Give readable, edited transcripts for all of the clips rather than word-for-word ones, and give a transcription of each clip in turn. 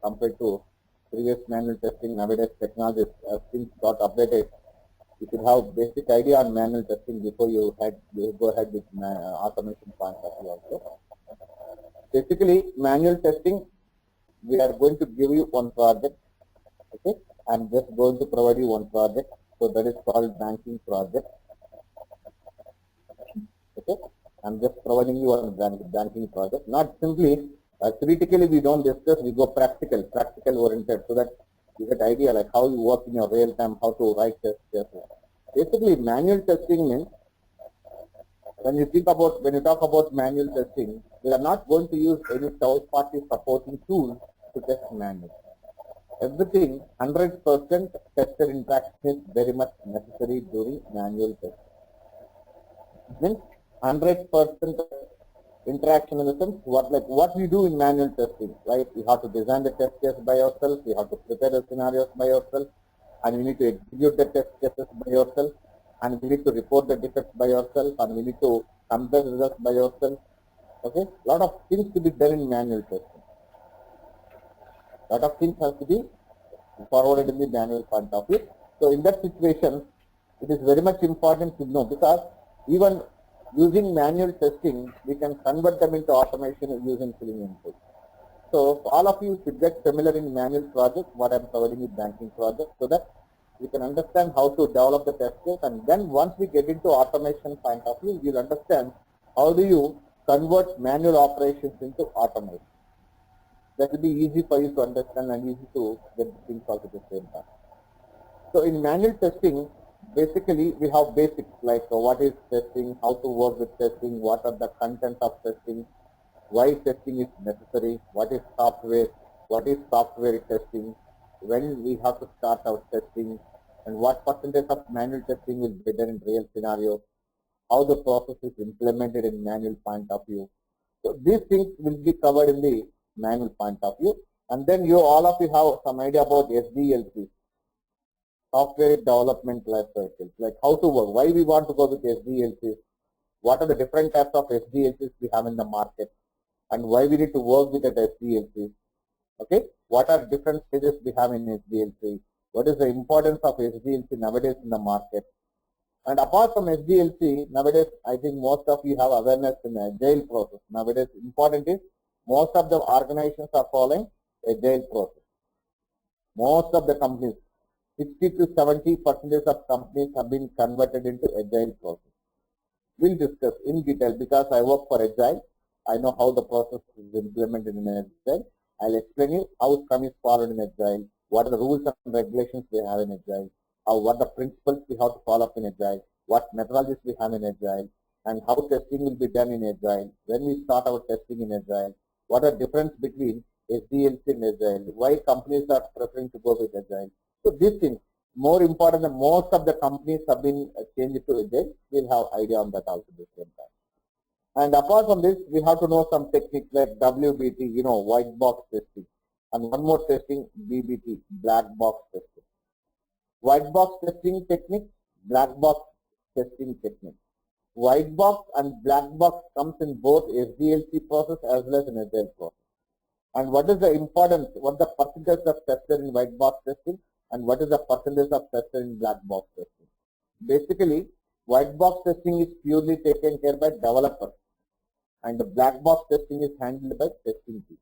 compared to previous manual testing. Nowadays, technology things got updated. You should have basic idea on manual testing before you go ahead with automation point of view also. Basically, manual testing, we are going to give you one project. Okay, I'm just going to provide you one project. So that is called banking project. Okay, I'm just providing you one banking project. Not simply theoretically we don't discuss, we go practical oriented, so that you get idea like how you work in your real time, how to write test cases. Basically, manual testing means when you talk about manual testing, we are not going to use any third party supporting tool to test manual. Everything 100% tester interaction is very much necessary during manual testing. Means 100% interaction in the sense what we do in manual testing, right? We have to design the test case by yourself, we have to prepare the scenarios by yourself, and we need to execute the test cases by yourself, and we need to report the defects by yourself, and we need to compare results by yourself. Okay, lot of things to be done in manual testing. Lot of things have to be forwarded in the manual point of view. So in that situation, it is very much important to know, because even using manual testing, we can convert them into automation using filling input. So all of you should get familiar in manual project, what I am providing in banking project, so that we can understand how to develop the test case, and then once we get into automation point of view, you'll understand how do you convert manual operations into automation. That will be easy for you to understand and easy to get things out at the same time. So in manual testing, basically we have basics like what is testing, how to work with testing, what are the contents of testing, why testing is necessary, what is software testing, when we have to start our testing, and what percentage of manual testing will be done in real scenarios, how the process is implemented in manual point of view. So these things will be covered in the manual point of view. And then all of you have some idea about SDLC, software development life cycles, like how to work, why we want to go with SDLCs, what are the different types of SDLCs we have in the market, and why we need to work with that SDLCs. Okay, what are different stages we have in SDLC, what is the importance of SDLC nowadays in the market. And apart from SDLC, nowadays I think most of you have awareness in the agile process. Nowadays important is most of the organizations are following agile process. Most of the companies, 60 to 70% of companies have been converted into agile process. We'll discuss in detail, because I work for agile. I know how the process is implemented in agile. I'll explain you how Scrum is followed in agile, what are the rules and regulations we have in agile, what the principles we have to follow up in agile, what methodologies we have in agile, and how testing will be done in agile, when we start our testing in agile, what are the difference between SDLC and agile, why companies are preferring to go with agile. So these things, more important than most of the companies have been changed to agile, we'll have idea on that also at the same time. And apart from this, we have to know some techniques like WBT, white box testing, and one more testing, BBT, black box testing. White box testing technique, black box testing technique. White box and black box comes in both SDLC process as well as in agile process. And what is the importance, what the percentage of tester in white box testing, and what is the percentage of tester in black box testing. Basically, white box testing is purely taken care by developers, and the black box testing is handled by testing team.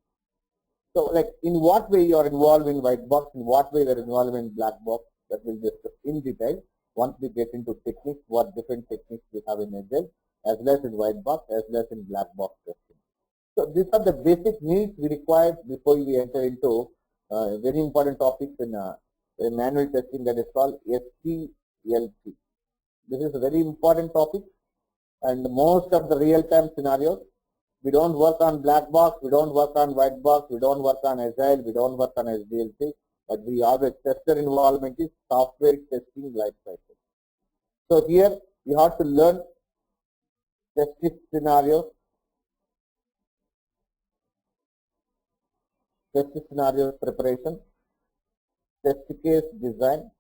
So like in what way you are involved in white box, in what way you are involved in black box, that we'll discuss in detail once we get into techniques, what different techniques we have in agile, as well as in white box, as well as in black box testing. So these are the basic needs we require before we enter into very important topics in manual testing, that is called SDLC. This is a very important topic, and most of the real-time scenarios, we don't work on black box, we don't work on white box, we don't work on agile, we don't work on SDLC, but we have a tester involvement is software testing life cycle. So here you have to learn test scenarios, preparation, test case design,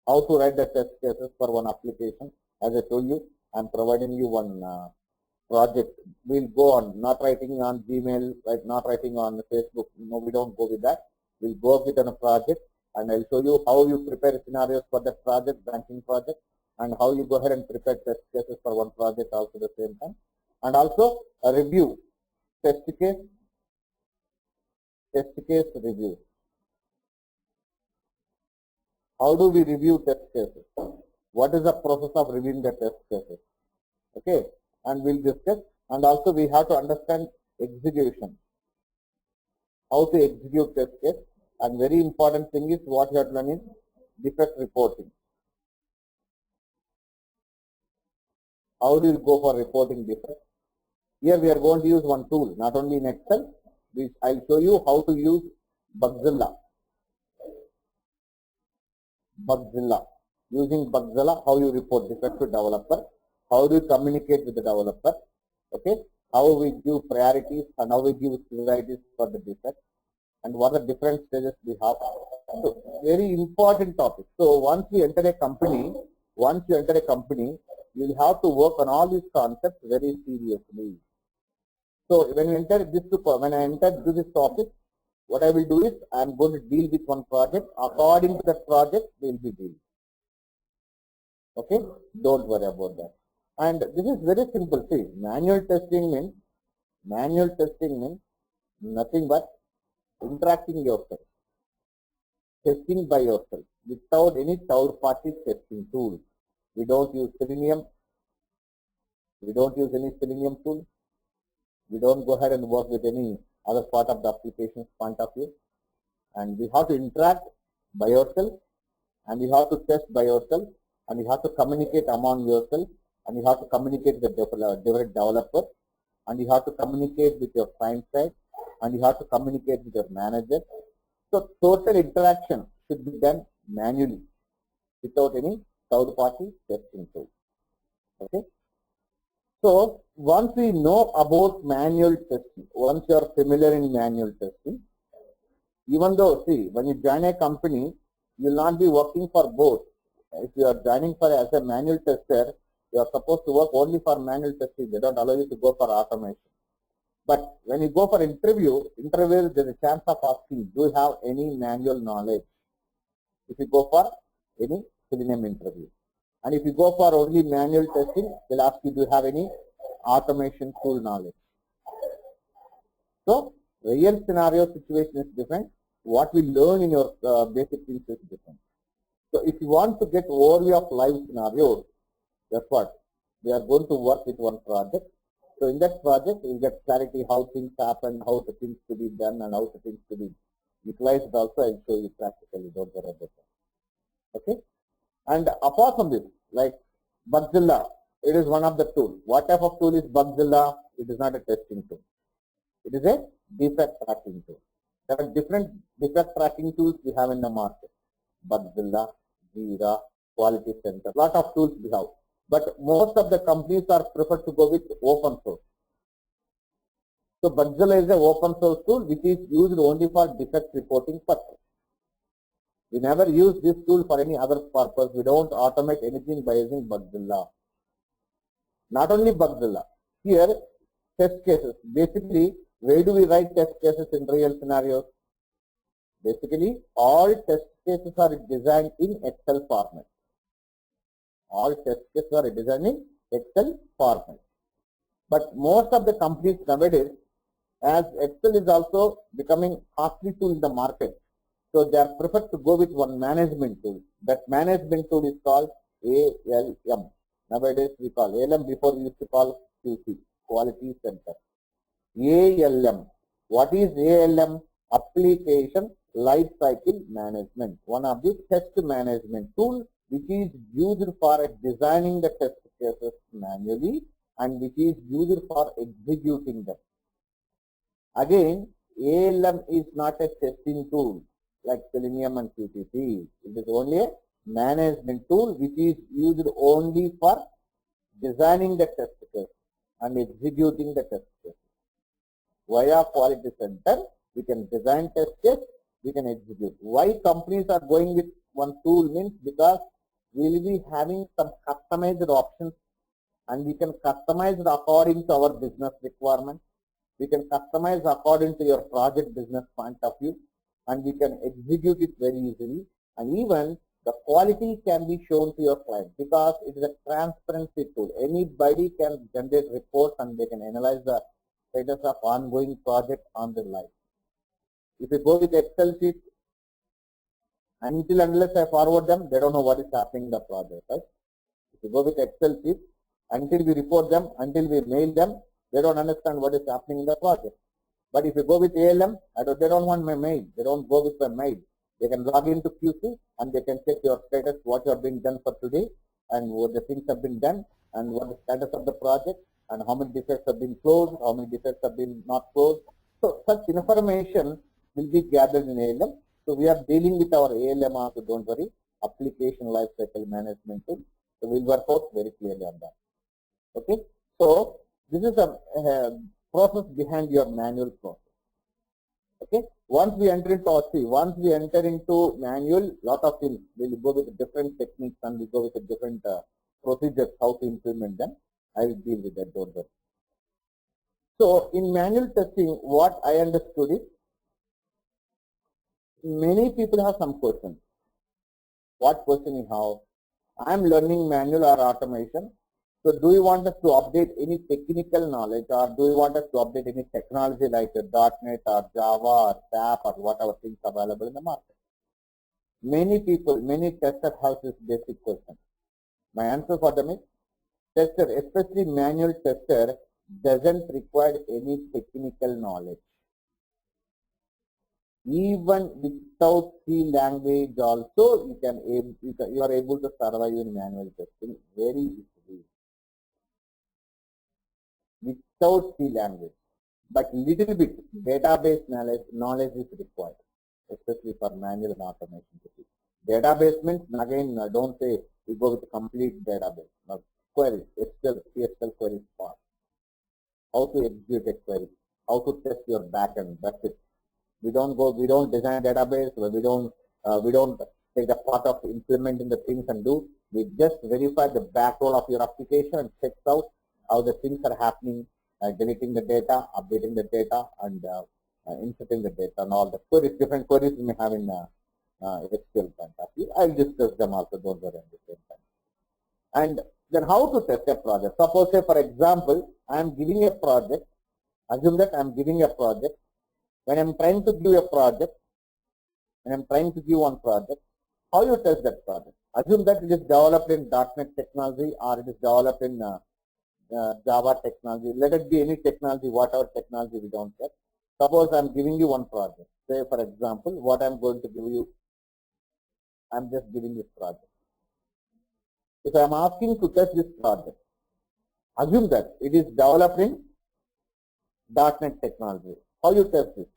how to write the test cases for one application. As I told you, I am providing you one project. We'll go on, not writing on Gmail, right, not writing on Facebook. No, we don't go with that. We'll go with on a project, and I'll show you how you prepare scenarios for that project, banking project, and how you go ahead and prepare test cases for one project also at the same time. And also a review, test case review. How do we review test cases? What is the process of reviewing the test cases? Okay, and we'll discuss. And also we have to understand execution, how to execute test case. And very important thing is what you have to learn is defect reporting. How do you go for reporting defects? Here we are going to use one tool, not only in Excel. I'll show you how to use Bugzilla. Using Bugzilla, how you report defect to developer, how do you communicate with the developer, okay, how we give priorities and how we give priorities for the defect, and what are the different stages we have. So, very important topic. So once you enter a company, you have to work on all these concepts very seriously. So when I enter this topic, what I will do is I am going to deal with one project. According to that project, we will be dealing. Okay, don't worry about that. And this is very simple. See, manual testing means nothing but interacting yourself, testing by yourself without any third-party testing tool. We don't use Selenium. We don't use any Selenium tool. We don't go ahead and work with any other part of the application's point of view. And we have to interact by yourself, and you have to test by yourself, and you have to communicate among yourself, and you have to communicate with the different developers, and you have to communicate with your client side, and you have to communicate with your manager. So total interaction should be done manually without any third-party testing tool. Okay. So once we know about manual testing, once you are familiar in manual testing, even though, see, when you join a company, you will not be working for both. If you are joining for as a manual tester, you are supposed to work only for manual testing. They don't allow you to go for automation. But when you go for interview, there is a chance of asking, do you have any manual knowledge? If you go for any Selenium interview. And if you go for only manual testing, they'll ask you, do you have any automation tool knowledge? So, real scenario situation is different. What we learn in your basic things is different. So, if you want to get overview of live scenarios, that's what we are going to work with one project. So, in that project, you get clarity how things happen, how the things to be done, and how the things to be utilized. Also, I'll show you practically. Don't worry about that. Okay. And apart from this, like Bugzilla, it is one of the tools. What type of tool is Bugzilla? It is not a testing tool. It is a defect tracking tool. There are different defect tracking tools we have in the market. Bugzilla, Jira, Quality Center, lot of tools we have. But most of the companies are preferred to go with open source. So Bugzilla is an open source tool which is used only for defect reporting purpose. We never use this tool for any other purpose. We don't automate anything by using Bugzilla. Not only Bugzilla. Here, test cases. Basically, where do we write test cases in real scenarios? Basically, all test cases are designed in Excel format. All test cases are designed in Excel format. But most of the companies nowadays, as Excel is also becoming costly tool in the market, so they are preferred to go with one management tool. That management tool is called ALM. Nowadays we call ALM, before we used to call QC, Quality Center. ALM. What is ALM? Application Lifecycle Management. One of the test management tool which is used for designing the test cases manually and which is used for executing them. Again, ALM is not a testing tool like Selenium and QTP. It is only a management tool which is used only for designing the test case and executing the test case. Via Quality Center, we can design test case, we can execute. Why companies are going with one tool means because we will be having some customized options and we can customize it according to our business requirement. We can customize according to your project business point of view, and we can execute it very easily. And even the quality can be shown to your client because it is a transparency tool. Anybody can generate reports and they can analyze the status of ongoing project on their life. If you go with Excel sheet, until unless I forward them, they don't know what is happening in the project, right? If you go with Excel sheet, until we report them, until we mail them, they don't understand what is happening in the project. But if you go with ALM, they don't want my mail. They don't go with my mail. They can log into QC and they can check your status, what have been done for today, and what the things have been done, and what the status of the project, and how many defects have been closed, how many defects have been not closed. So such information will be gathered in ALM. So we are dealing with our ALM also, don't worry, application lifecycle management tool. So we'll work out very clearly on that. Okay. So this is a process behind your manual process. Okay. Once we enter into manual, lot of things, we'll go with different techniques and we go with different procedures how to implement them. I will deal with that, don't worry. So in manual testing, what I understood is, many people have some questions. What question you have? I am learning manual or automation. So do you want us to update any technical knowledge, or do you want us to update any technology like .NET or Java or SAP or whatever things available in the market? Many people, many testers have this basic question. My answer for them is, tester, especially manual tester, doesn't require any technical knowledge. Even without C language also, you are able to survive in manual testing very easily. Without C language, but little bit database knowledge is required, especially for manual and automation. Database means, again, don't say you go with a complete database. Now, queries, SQL queries part. How to execute a query, how to test your backend. That's it. We don't design database. We don't take the part of implementing the things and do. We just verify the background of your application and check out how the things are happening, deleting the data, updating the data, and inserting the data, and all the queries, different queries we may have in SQL point of view. I'll discuss them also, don't worry, at the same time. And then how to test a project. Suppose, say, for example, I am giving a project. Assume that I am giving a project. When I am trying to give a project, how you test that project? Assume that it is developed in .NET technology or it is developed in Java technology. Let it be any technology, whatever technology, we don't care. Suppose I am giving you one project. Say, for example, what I am going to give you, I am just giving this project. If I am asking to test this project, assume that it is developed in .NET technology. How you test it?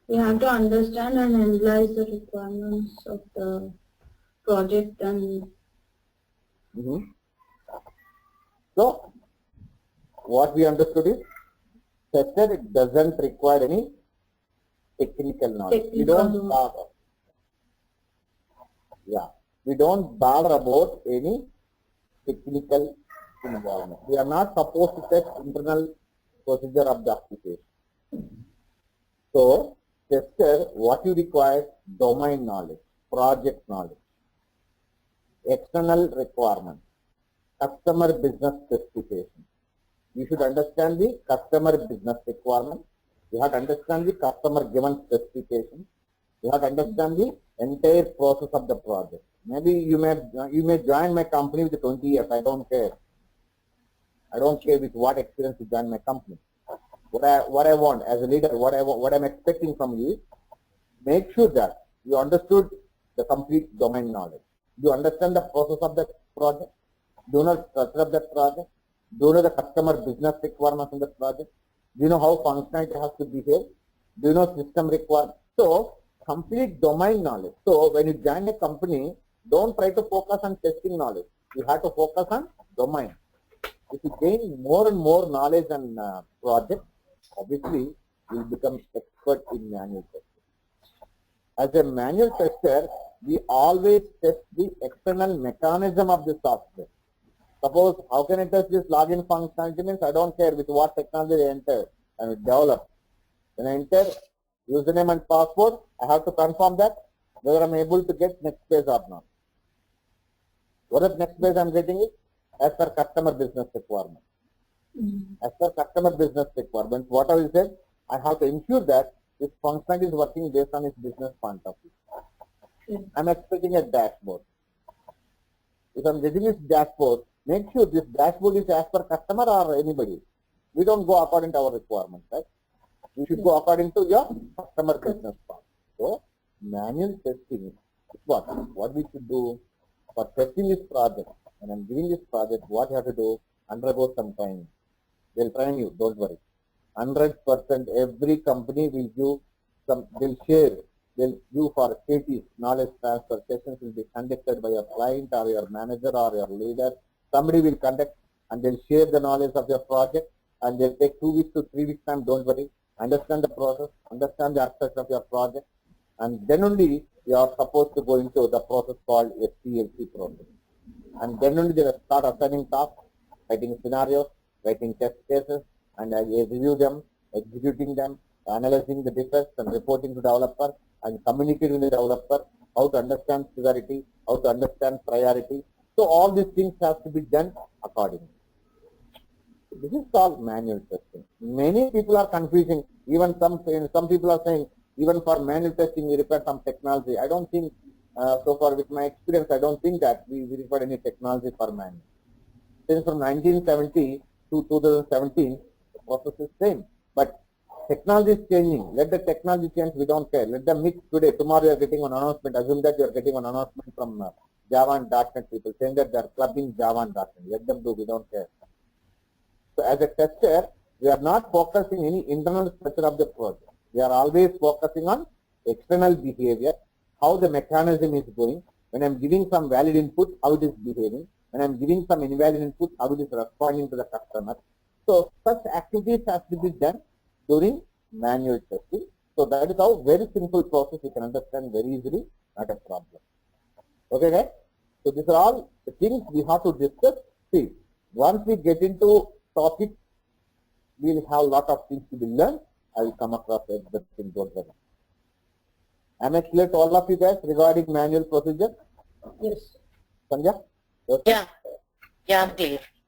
We have to understand and analyze the requirements of the project and. So, what we understood is, tester, it doesn't require any technical knowledge. We don't bother. Yeah, we don't bother about any technical involvement. We are not supposed to test internal procedure of the application. So, tester, what you require? Domain knowledge, project knowledge, external requirements, customer business specification. You should understand the customer business requirement. You have to understand the customer given specification. You have to understand the entire process of the project. Maybe you may join my company with 20 years. I don't care. I don't care with what experience you join my company. What I want as a leader, what I'm expecting from you, make sure that you understood the complete domain knowledge. Do you understand the process of that project? Do you know the structure of that project? Do you know the customer business requirements in the project? Do you know how functionality has to behave? Do you know system requirements? So, complete domain knowledge. So, when you join a company, don't try to focus on testing knowledge. You have to focus on domain. If you gain more and more knowledge on project, obviously you will become expert in manual testing. As a manual tester, we always test the external mechanism of the software. Suppose, how can I test this login functionality? Means I don't care with what technology they enter and develop. When I enter username and password, I have to confirm that whether I'm able to get next page or not. What if next page I'm getting it? As per customer business requirement. As per customer business requirement, whatever is said, I have to ensure that this function is working based on its business point of view. I'm expecting a dashboard. If I'm getting this dashboard, make sure this dashboard is as per customer or anybody. We don't go according to our requirement, right? We should go according to your customer business part. So, manual testing is what we should do for testing this project. When I'm giving this project, what you have to do, undergo some training. They'll train you, don't worry. 100% every company will give some, they'll give for KT, knowledge transfer sessions will be conducted by your client or your manager or your leader. Somebody will conduct and they'll share the knowledge of your project and they'll take 2 weeks to 3 weeks time, don't worry. Understand the process, understand the aspect of your project, and then only you are supposed to go into the process called SDLC process. And then only they will start assigning tasks, writing scenarios, writing test cases, and review them, executing them, analyzing the defects and reporting to developer and communicating with the developer, how to understand severity, how to understand priority. So all these things have to be done accordingly. This is called manual testing. Many people are confusing. Even some people are saying, even for manual testing, we require some technology. I don't think, so far with my experience, I don't think that we require any technology for manual. Since from 1970 to 2017, the process is same. But technology is changing. Let the technology change, we don't care. Let them mix today. Tomorrow you are getting an announcement. Assume that you are getting an announcement from Java and .NET people saying that they are clubbing Java and .NET. Let them do, we don't care. So as a tester, we are not focusing any internal structure of the project. We are always focusing on external behavior, how the mechanism is going. When I am giving some valid input, how it is behaving. When I am giving some invalid input, how it is responding to the customer. So such activities have to be done during manual testing. So that is how very simple process you can understand very easily, not a problem. Okay guys? So these are all the things we have to discuss. See, once we get into topic, we will have a lot of things to be learned. I will come across everything, don't worry. Am I clear to all of you guys regarding manual procedure? Yes. Sandhya? Okay. Yeah, I'm clear.